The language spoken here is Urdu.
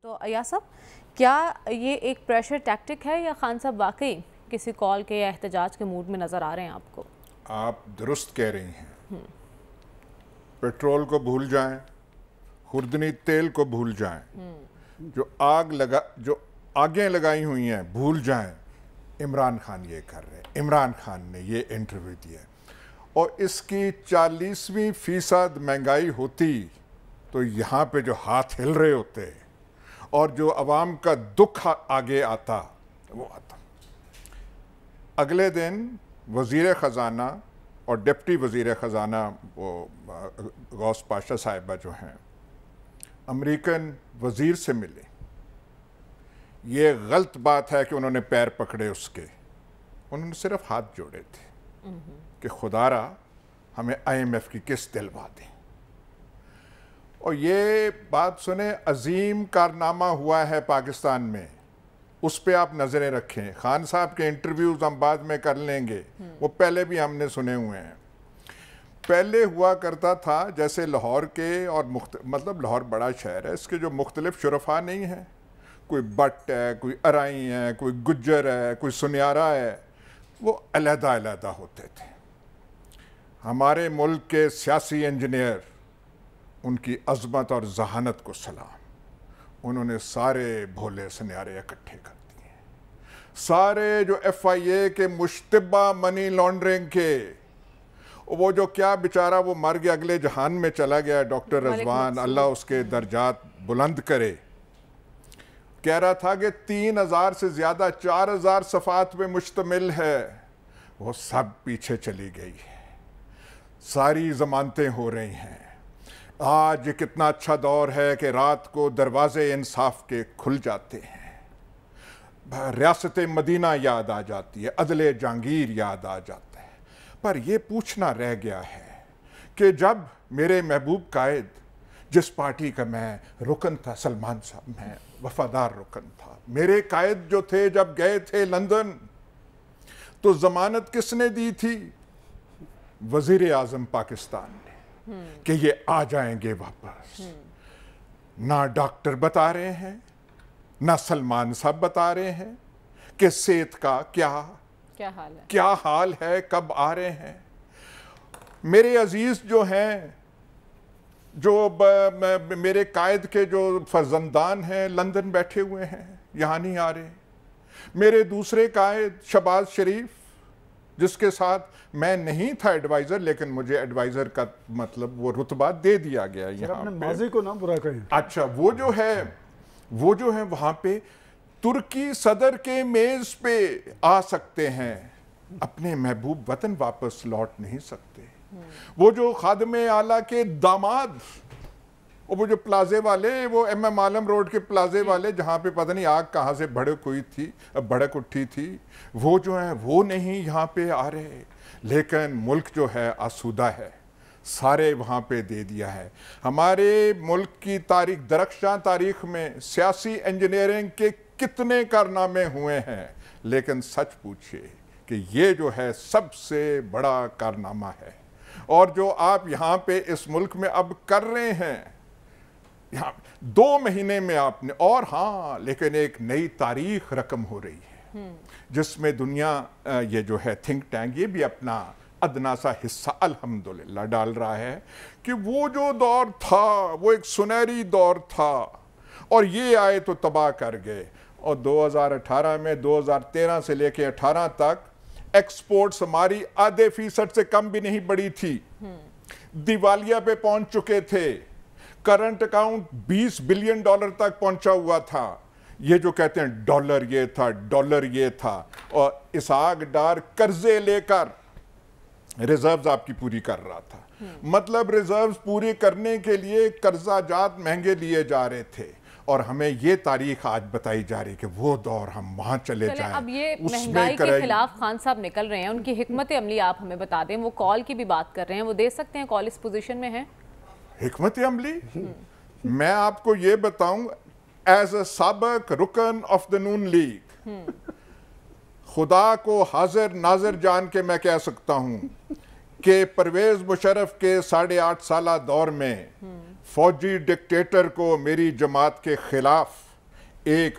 تو ایاز صاحب، کیا یہ ایک پریشر ٹیکٹک ہے یا خان صاحب واقعی کسی کال کے یا احتجاج کے موڈ میں نظر آ رہے ہیں آپ کو؟ آپ درست کہہ رہی ہیں. پیٹرول کو بھول جائیں، خوردنی تیل کو بھول جائیں، جو آگیں لگائی ہوئی ہیں بھول جائیں. عمران خان یہ کر رہے ہیں، عمران خان نے یہ انٹرویو دیا اور اس کی 40% مہنگائی ہوتی تو یہاں پہ جو ہاتھ ہل رہے ہوتے اور جو عوام کا دکھ آگے آتا وہ آتا. اگلے دن وزیر خزانہ اور ڈپٹی وزیر خزانہ وہ غوث پاشا صاحبہ جو ہیں امریکن وزیر سے ملے. یہ غلط بات ہے کہ انہوں نے پیر پکڑے اس کے، انہوں نے صرف ہاتھ جوڑے تھے کہ خدا را ہمیں IMF کی قسط دلوا دیں. اور یہ بات سنیں، عظیم کارنامہ ہوا ہے پاکستان میں، اس پہ آپ نظریں رکھیں. خان صاحب کے انٹرویوز ہم بعد میں کر لیں گے، وہ پہلے بھی ہم نے سنے ہوئے ہیں. پہلے ہوا کرتا تھا جیسے لاہور کے اور مطلب لاہور بڑا شہر ہے، اس کے جو مختلف شرفا نہیں ہیں، کوئی بٹ ہے، کوئی ارائی ہے، کوئی گجر ہے، کوئی سنیارا ہے، وہ علیحدہ علیحدہ ہوتے تھے. ہمارے ملک کے سیاسی انجینئر، ان کی عظمت اور ذہانت کو سلام، انہوں نے سارے بھولے سنیارے اکٹھے کر دیے. سارے جو FIA کے مشتبہ منی لانڈرنگ کے، وہ جو کیا بیچارہ وہ مر گیا، اگلے جہان میں چلا گیا، ڈاکٹر رضوان، اللہ اس کے درجات بلند کرے، کہہ رہا تھا کہ 3000 سے زیادہ 4000 صفحات پہ مشتمل ہے. وہ سب پیچھے چلی گئی ہے، ساری ضمانتیں ہو رہی ہیں. آج یہ کتنا اچھا دور ہے کہ رات کو دروازے انصاف کے کھل جاتے ہیں، ریاست مدینہ یاد آ جاتی ہے، عدل جہانگیر یاد آ جاتا ہے. پر یہ پوچھنا رہ گیا ہے کہ جب میرے محبوب قائد، جس پارٹی کا میں رکن تھا، سلمان صاحب، میں وفادار رکن تھا، میرے قائد جو تھے جب گئے تھے لندن تو ضمانت کس نے دی تھی؟ وزیر اعظم پاکستان نے، کہ یہ آ جائیں گے واپس. نہ ڈاکٹر بتا رہے ہیں، نہ سلمان صاحب بتا رہے ہیں کہ صحت کا کیا حال ہے، کب آ رہے ہیں. میرے عزیز جو ہیں، جو میرے قائد کے جو فرزندان ہیں لندن بیٹھے ہوئے ہیں، یہاں نہیں آ رہے. میرے دوسرے قائد شہباز شریف، جس کے ساتھ میں نہیں تھا ایڈوائزر، لیکن مجھے ایڈوائزر کا مطلب وہ رتبہ دے دیا گیا یہاں اپنے ماضی کو نہ برا کہیں. اچھا، وہ جو ہے وہاں پہ ترکی صدر کے میز پہ آ سکتے ہیں، اپنے محبوب وطن واپس لوٹ نہیں سکتے. وہ جو خادم اعلیٰ کے داماد، وہ جو پلازے والے، وہ MM عالم روڈ کے پلازے والے، جہاں پہ پتہ نہیں آگ کہاں سے بھڑک اٹھی تھی، وہ جو ہیں وہ نہیں یہاں پہ آ رہے. لیکن ملک جو ہے آسودہ ہے، سارے وہاں پہ دے دیا ہے. ہمارے ملک کی درخشاں تاریخ میں سیاسی انجینئرنگ کے کتنے کارنامے ہوئے ہیں، لیکن سچ پوچھئے کہ یہ جو ہے سب سے بڑا کارنامہ ہے. اور جو آپ یہاں پہ اس ملک میں اب کر رہے ہیں، یہاں 2 مہینے میں آپ نے، اور ہاں لیکن ایک نئی تاریخ رقم ہو رہی ہے، جس میں دنیا یہ جو ہے تھنک ٹینک، یہ بھی اپنا ادنا سا حصہ الحمدللہ ڈال رہا ہے کہ وہ جو دور تھا وہ ایک سنہری دور تھا اور یہ آئے تو تباہ کر گئے. اور 2018 میں 2013 سے لے کے 18 تک ایکسپورٹس ہماری %0.5% سے کم بھی نہیں بڑھی تھی، دیوالیہ پہ پہنچ چکے تھے، کرنٹ اکاؤنٹ $20 بلین تک پہنچا ہوا تھا. یہ جو کہتے ہیں ڈالر یہ تھا، اور اسحاق ڈار قرضے لے کر ریزروز آپ کی پوری کر رہا تھا. مطلب ریزروز پوری کرنے کے لیے قرضہ جات مہنگے لیے جا رہے تھے، اور ہمیں یہ تاریخ آج بتائی جا رہی کہ وہ دور ہم وہاں چلے جائیں. اب یہ مہنگائی کے خلاف خان صاحب نکل رہے ہیں، ان کی حکمت عملی آپ ہمیں بتا دیں. وہ کال کی بھی بات کر رہے ہیں، وہ دے سکتے ہیں کال اس پوزیشن میں ہے؟ حکمت عملی میں آپ کو یہ بتاؤں، ایز اے سابق رکن آف دا نون لیگ، خدا کو حاضر ناظر جان کے میں کہہ سکتا ہوں کہ پرویز مشرف کے 8.5 سالہ دور میں فوجی ڈکٹیٹر کو میری جماعت کے خلاف ایک